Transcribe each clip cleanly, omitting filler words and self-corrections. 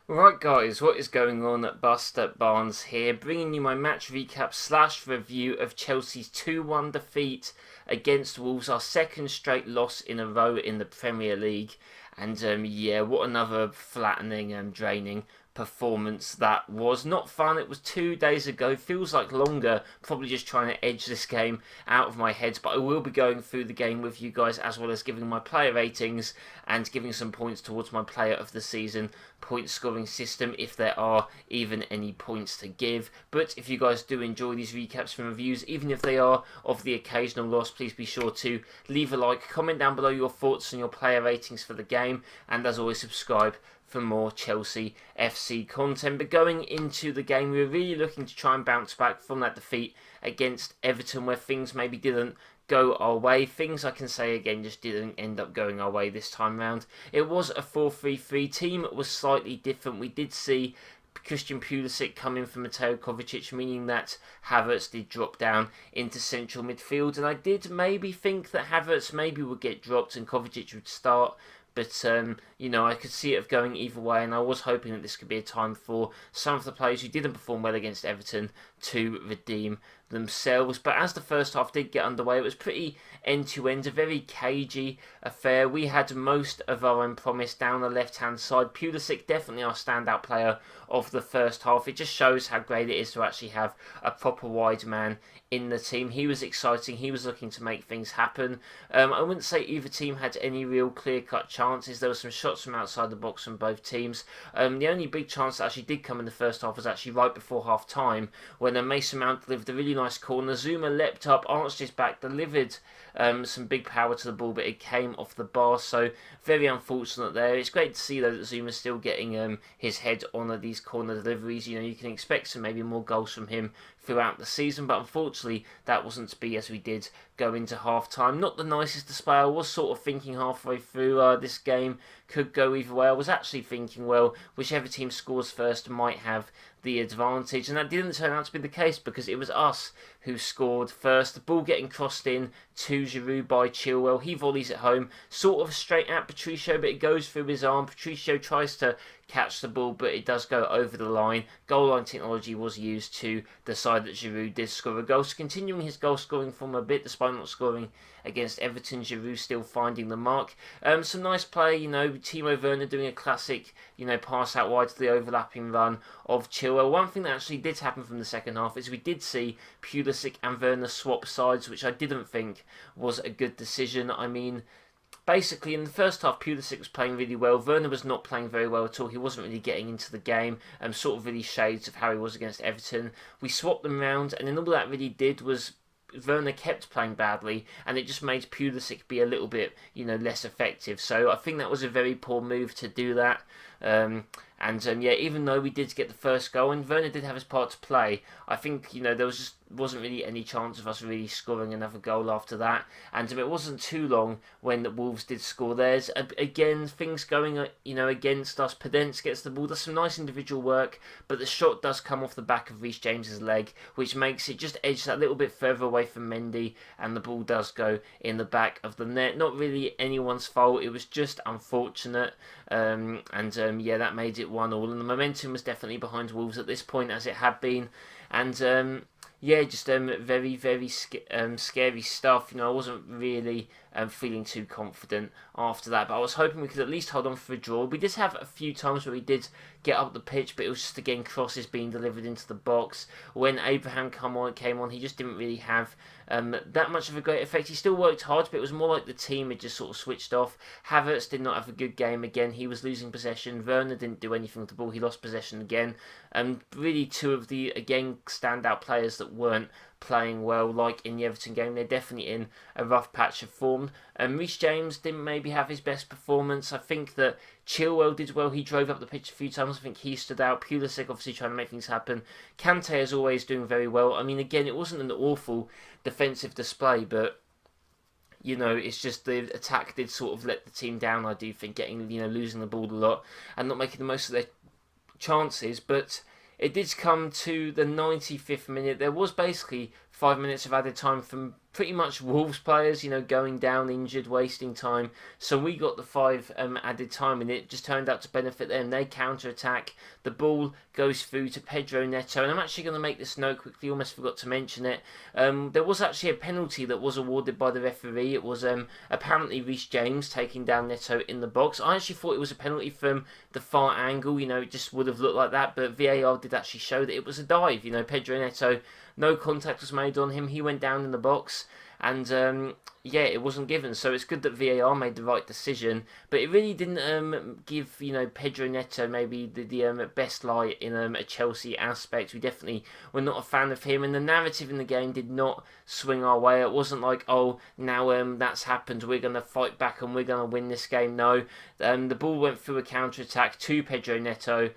Right guys, what is going on at BusterBarnes here, bringing you my match recap slash review of Chelsea's 2-1 defeat against Wolves, our second straight loss in a row in the Premier League. And yeah, what another flattening and draining performance that was. Not fun. It was 2 days ago. Feels like longer. Probably just trying to edge this game out of my head. But I will be going through the game with you guys, as well as giving my player ratings and giving some points towards my player of the season point scoring system, if there are even any points to give. But if you guys do enjoy these recaps and reviews, even if they are of the occasional loss, please be sure to leave a like, comment down below your thoughts and your player ratings for the game, and as always, subscribe for more Chelsea FC content. But going into the game, we were really looking to try and bounce back from that defeat against Everton, where things maybe didn't go our way. Things, I can say again, just didn't end up going our way this time round. It was a 4-3-3 team. It was slightly different. We did see Christian Pulisic come in for Mateo Kovacic, meaning that Havertz did drop down into central midfield, and I did maybe think that Havertz maybe would get dropped and Kovacic would start. But, I could see it going either way, and I was hoping that this could be a time for some of the players who didn't perform well against Everton to redeem themselves. But as the first half did get underway, it was pretty end-to-end, a very cagey affair. We had most of our own promise down the left-hand side. Pulisic, definitely our standout player of the first half. It just shows how great it is to actually have a proper wide man in the team. He was exciting. He was looking to make things happen. I wouldn't say either team had any real clear-cut chances. There were some shots from outside the box from both teams. The only big chance that actually did come in the first half was actually right before half-time, when Mason Mount delivered a really nice corner. Zuma leapt up, arched his back, delivered some big power to the ball, but it came off the bar, so very unfortunate there. It's great to see, though, that Zuma's still getting his head on these corner deliveries. You can expect some maybe more goals from him throughout the season, but unfortunately that wasn't to be, as we did go into half-time. Not the nicest display. I was sort of thinking halfway through this game could go either way. I was actually thinking, well, whichever team scores first might have the advantage, and that didn't turn out to be the case, because it was us who scored first. The ball getting crossed in to Giroud by Chilwell. He volleys it home, sort of straight at Patricio, but it goes through his arm. Patricio tries to catch the ball, but it does go over the line. Goal line technology was used to decide that Giroud did score a goal. So continuing his goal scoring from a bit, despite not scoring against Everton, Giroud still finding the mark. Some nice play, Timo Werner doing a classic, pass out wide to the overlapping run of Chilwell. One thing that actually did happen from the second half is we did see Pulisic and Werner swap sides, which I didn't think was a good decision. I mean, basically, in the first half, Pulisic was playing really well. Werner was not playing very well at all. He wasn't really getting into the game, sort of really shades of how he was against Everton. We swapped them around, and then all that really did was Werner kept playing badly, and it just made Pulisic be a little bit, less effective. So I think that was a very poor move to do that. Even though we did get the first goal, and Werner did have his part to play, I think, there wasn't really any chance of us really scoring another goal after that. And it wasn't too long when the Wolves did score theirs. Again, things going, against us. Podence gets the ball, does some nice individual work, but the shot does come off the back of Reece James's leg, which makes it just edge that little bit further away from Mendy, and the ball does go in the back of the net. Not really anyone's fault. It was just unfortunate. That made it 1-1, and the momentum was definitely behind Wolves at this point, as it had been. And very, very scary stuff. I wasn't really feeling too confident after that, but I was hoping we could at least hold on for a draw. We did have a few times where we did get up the pitch, but it was just, again, crosses being delivered into the box. When Abraham came on, he just didn't really have that much of a great effect. He still worked hard, but it was more like the team had just sort of switched off. Havertz did not have a good game again. He was losing possession. Werner didn't do anything with the ball. He lost possession again. Really, two of the, again, standout players that weren't playing well, like in the Everton game. They're definitely in a rough patch of form. Reece James didn't maybe have his best performance. I think that Chilwell did well. He drove up the pitch a few times. I think he stood out. Pulisic obviously trying to make things happen. Kante, as always, doing very well. I mean, again, it wasn't an awful defensive display, but it's just the attack did sort of let the team down, I do think, losing the ball a lot and not making the most of their chances. But it did come to the 95th minute. There was basically 5 minutes of added time from pretty much Wolves players, going down injured, wasting time. So we got the 5 added time, and it just turned out to benefit them. They counter-attack. The ball goes through to Pedro Neto, and I'm actually going to make this note quickly, almost forgot to mention it. There was actually a penalty that was awarded by the referee. It was apparently Reece James taking down Neto in the box. I actually thought it was a penalty from the far angle, it just would have looked like that, but VAR did actually show that it was a dive. Pedro Neto, no contact was made on him. He went down in the box, and it wasn't given. So it's good that VAR made the right decision, but it really didn't give Pedro Neto maybe the best light in a Chelsea aspect. We definitely were not a fan of him, and the narrative in the game did not swing our way. It wasn't like, oh, now that's happened, we're going to fight back and we're going to win this game. No, the ball went through a counter attack to Pedro Neto.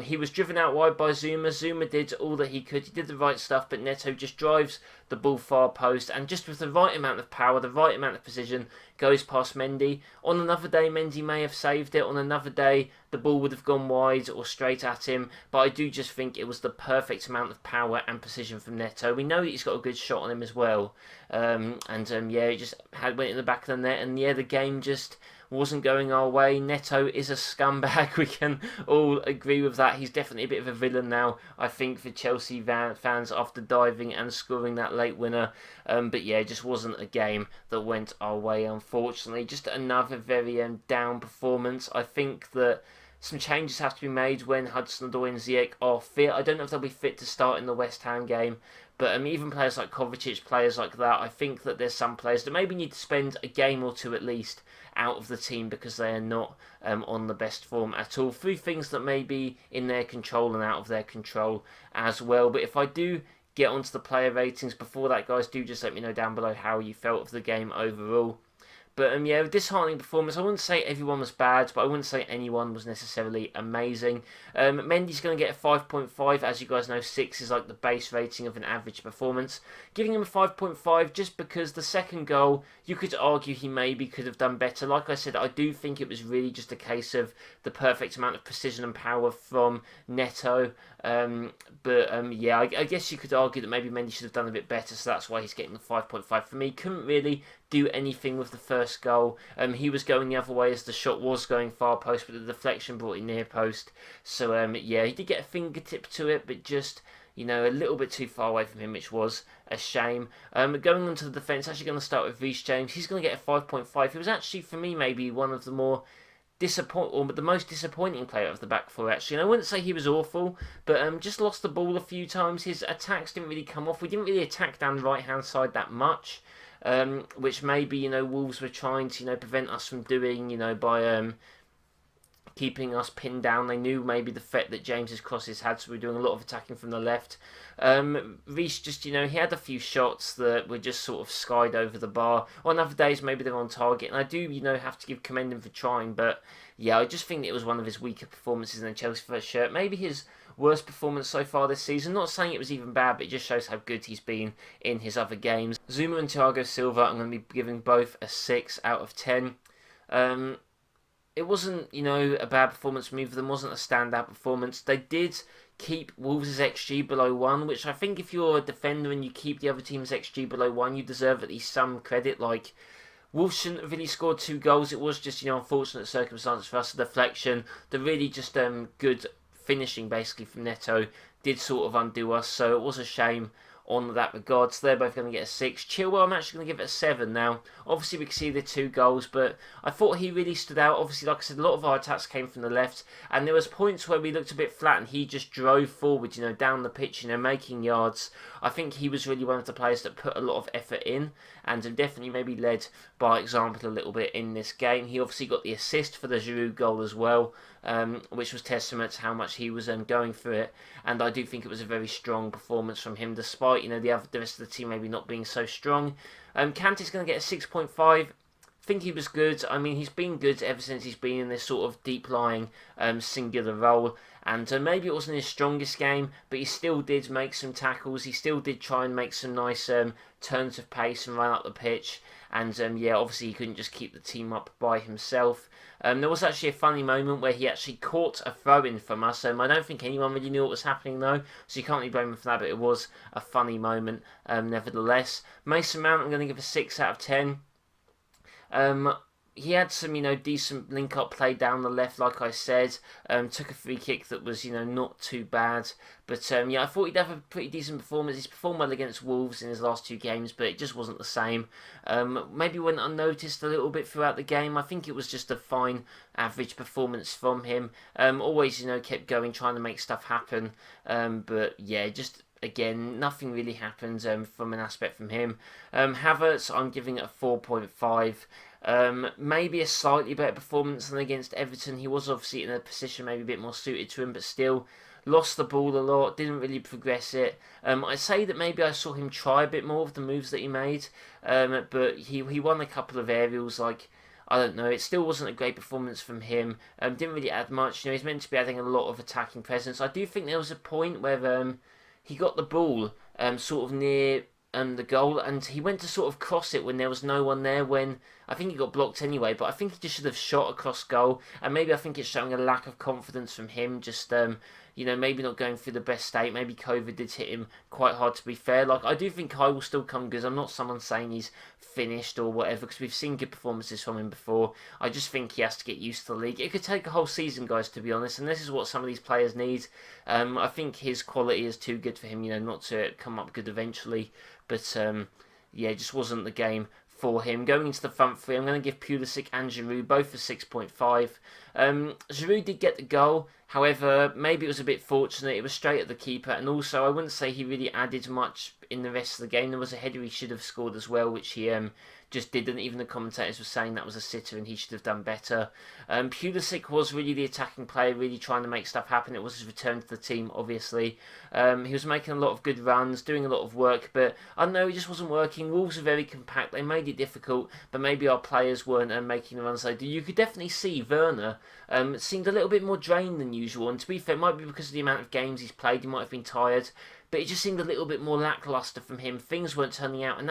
He was driven out wide by Zuma. Zuma did all that he could. He did the right stuff, but Neto just drives the ball far post, and just with the right amount of power, the right amount of precision, goes past Mendy. On another day, Mendy may have saved it. On another day, the ball would have gone wide or straight at him. But I do just think it was the perfect amount of power and precision from Neto. We know he's got a good shot on him as well. It just went in the back of the net, and the game just wasn't going our way. Neto is a scumbag. We can all agree with that. He's definitely a bit of a villain now, I think, for Chelsea fans after diving and scoring that late winner. It just wasn't a game that went our way, unfortunately. Just another very down performance. I think that some changes have to be made when Hudson-Odoi and Ziyech are fit. I don't know if they'll be fit to start in the West Ham game, but even players like Kovacic, players like that, I think that there's some players that maybe need to spend a game or two at least out of the team because they are not on the best form at all, through things that may be in their control and out of their control as well. But if I do get onto the player ratings before that, guys, do just let me know down below how you felt of the game overall. But disheartening performance. I wouldn't say everyone was bad, but I wouldn't say anyone was necessarily amazing. Mendy's going to get a 5.5. As you guys know, 6 is like the base rating of an average performance. Giving him a 5.5 just because the second goal, you could argue he maybe could have done better. Like I said, I do think it was really just a case of the perfect amount of precision and power from Neto. I guess you could argue that maybe Mendy should have done a bit better, so that's why he's getting the 5.5 for me. Couldn't really do anything with the first goal. He was going the other way as the shot was going far post, but the deflection brought it near post. So he did get a fingertip to it, but just a little bit too far away from him, which was a shame. Going on to the defence, actually going to start with Reece James. He's going to get a 5.5. He was actually, for me, maybe one of the more the most disappointing player of the back four, actually. And I wouldn't say he was awful, but just lost the ball a few times. His attacks didn't really come off. We didn't really attack down the right-hand side that much, which maybe, Wolves were trying to, prevent us from doing, by keeping us pinned down. They knew maybe the threat that James's crosses had, so we were doing a lot of attacking from the left. Reece just, he had a few shots that were just sort of skied over the bar. On other days, maybe they're on target, and I do, have to commend him for trying, but yeah, I just think it was one of his weaker performances in the Chelsea first shirt. Maybe his worst performance so far this season. Not saying it was even bad, but it just shows how good he's been in his other games. Zuma and Thiago Silva, I'm going to be giving both a 6 out of 10. It wasn't, a bad performance from either of them. Wasn't a standout performance. They did keep Wolves' XG below 1, which I think if you're a defender and you keep the other team's XG below 1, you deserve at least some credit. Like, Wolves shouldn't have really scored 2 goals. It was just, unfortunate circumstances for us. A deflection. The really just good finishing, basically, from Neto did sort of undo us. So it was a shame on that regard. So they're both going to get a 6. Chilwell, I'm actually going to give it a 7 now. Obviously, we can see the 2 goals, but I thought he really stood out. Obviously, like I said, a lot of our attacks came from the left, and there was points where we looked a bit flat, and he just drove forward, down the pitch, making yards. I think he was really one of the players that put a lot of effort in, and definitely maybe led by example a little bit in this game. He obviously got the assist for the Giroud goal as well, which was testament to how much he was going for it, and I do think it was a very strong performance from him, despite the rest of the team maybe not being so strong. Kante's going to get a 6.5. think he was good. I mean, he's been good ever since he's been in this sort of deep-lying singular role. And maybe it wasn't his strongest game, but he still did make some tackles. He still did try and make some nice turns of pace and run up the pitch. And yeah, obviously he couldn't just keep the team up by himself. There was actually a funny moment where he actually caught a throw-in from us. I don't think anyone really knew what was happening though, so you can't really blame him for that, but it was a funny moment nevertheless. Mason Mount, I'm going to give a 6 out of 10. He had some, decent link-up play down the left, like I said. Took a free kick that was, not too bad. But, yeah, I thought he'd have a pretty decent performance. He's performed well against Wolves in his last 2 games, but it just wasn't the same. Maybe went unnoticed a little bit throughout the game. I think it was just a fine, average performance from him. Always, kept going, trying to make stuff happen. But, yeah, just... Again, nothing really happened from an aspect from him. Havertz, I'm giving it a 4.5. Maybe a slightly better performance than against Everton. He was obviously in a position maybe a bit more suited to him, but still lost the ball a lot, didn't really progress it. I say that maybe I saw him try a bit more of the moves that he made, but he won a couple of aerials, like... I don't know, it still wasn't a great performance from him. Didn't really add much. He's meant to be adding a lot of attacking presence. I do think there was a point where... he got the ball sort of near the goal, and he went to sort of cross it when there was no one there, when I think he got blocked anyway, but I think he just should have shot across goal, and maybe I think it's showing a lack of confidence from him, just, maybe not going through the best state. Maybe COVID did hit him quite hard, to be fair. Like, I do think Kai will still come good. I'm not someone saying he's finished or whatever, because we've seen good performances from him before. I just think he has to get used to the league. It could take a whole season, guys, to be honest, and this is what some of these players need. I think his quality is too good for him, not to come up good eventually, but yeah, it just wasn't the game for him. Going into the front three, I'm going to give Pulisic and Giroud both a 6.5. Giroud did get the goal, however, maybe it was a bit fortunate. It was straight at the keeper, and also I wouldn't say he really added much in the rest of the game. There was a header he should have scored as well, which he just didn't. Even the commentators were saying that was a sitter and he should have done better. Pulisic was really the attacking player, really trying to make stuff happen. It was his return to the team, obviously. He was making a lot of good runs, doing a lot of work, but I don't know, it just wasn't working. Wolves are very compact. They made it difficult, but maybe our players weren't making the runs they do. You could definitely see Werner seemed a little bit more drained than usual, and to be fair, it might be because of the amount of games he's played. He might have been tired, but it just seemed a little bit more lacklustre from him. Things weren't turning out, and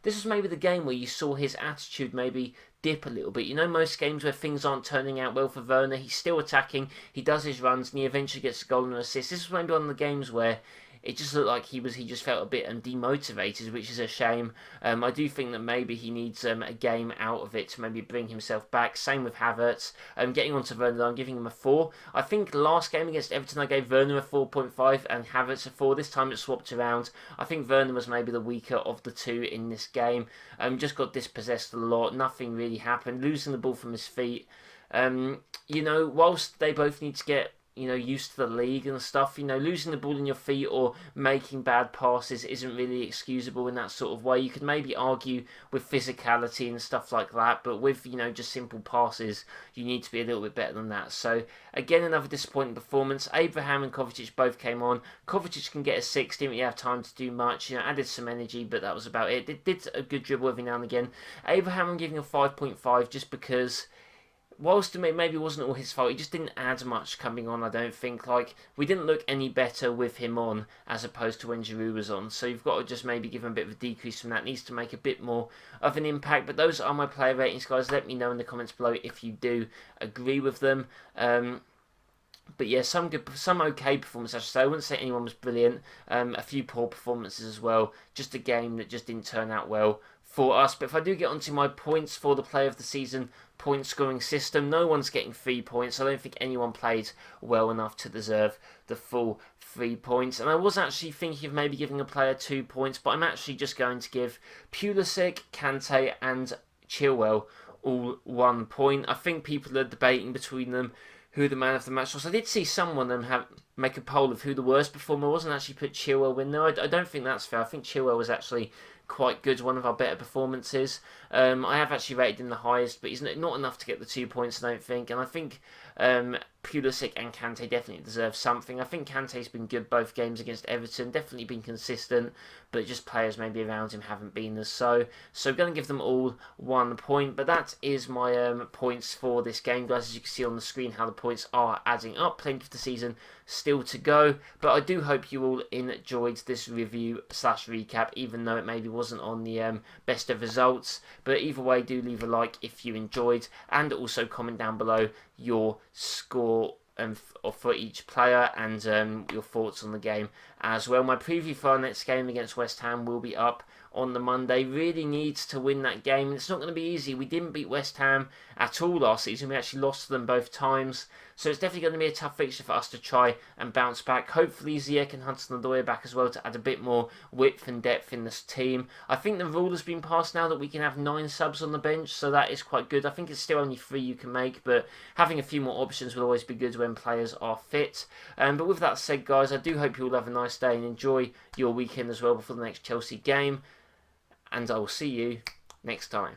this was maybe the game where you saw his attitude maybe dip a little bit. Most games where things aren't turning out well for Werner, he's still attacking, he does his runs, and he eventually gets a goal and an assist. This was maybe one of the games where it just looked like he just felt a bit demotivated, which is a shame. I do think that maybe he needs a game out of it to maybe bring himself back. Same with Havertz. Getting on to Werner, I'm giving him a 4. I think last game against Everton I gave Werner a 4.5 and Havertz a 4. This time it swapped around. I think Werner was maybe the weaker of the two in this game. Just got dispossessed a lot. Nothing really happened. Losing the ball from his feet. Whilst they both need to get used to the league and stuff, losing the ball in your feet or making bad passes isn't really excusable in that sort of way. You could maybe argue with physicality and stuff like that, but with, just simple passes, you need to be a little bit better than that. So, again, another disappointing performance. Abraham and Kovacic both came on. Kovacic can get a 6, didn't really have time to do much, added some energy, but that was about it. Did a good dribble every now and again. Abraham, I'm giving a 5.5 just because... whilst it maybe wasn't all his fault, he just didn't add much coming on, I don't think. Like, we didn't look any better with him on as opposed to when Giroud was on. So you've got to just maybe give him a bit of a decrease from that. Needs to make a bit more of an impact. But those are my player ratings, guys. Let me know in the comments below if you do agree with them. But yeah, some okay performances, I should say. I wouldn't say anyone was brilliant. A few poor performances as well. Just a game that just didn't turn out well for us. But if I do get onto my points for the player of the season point scoring system, no one's getting 3 points. I don't think anyone played well enough to deserve the full 3 points. And I was actually thinking of maybe giving a player 2 points, but I'm actually just going to give Pulisic, Kante and Chilwell all 1 point. I think people are debating between them who the man of the match was. I did see someone have make a poll of who the worst performer was and actually put Chilwell in there. I don't think that's fair. I think Chilwell was actually quite good, one of our better performances. I have actually rated him the highest, but he's not enough to get the 2 points, I don't think. And I think Pulisic and Kante definitely deserve something. I think Kante's been good both games against Everton, definitely been consistent, but just players maybe around him haven't been as so. So I'm going to give them all 1 point, but that is my points for this game, guys. As you can see on the screen how the points are adding up. Plenty of the season still to go, but I do hope you all enjoyed this review / recap, even though it maybe wasn't on the best of results. But either way, do leave a like if you enjoyed, and also comment down below your score for each player and your thoughts on the game as well. My preview for our next game against West Ham will be up on the Monday. Really needs to win that game. It's not going to be easy. We didn't beat West Ham at all last season. We actually lost to them both times. So it's definitely going to be a tough fixture for us to try and bounce back. Hopefully Ziyech and Hudson-Odoi back as well to add a bit more width and depth in this team. I think the rule has been passed now that we can have 9 subs on the bench, so that is quite good. I think it's still only 3 you can make, but having a few more options will always be good when players are fit. But with that said, guys, I do hope you all have a nice day and enjoy your weekend as well before the next Chelsea game. And I will see you next time.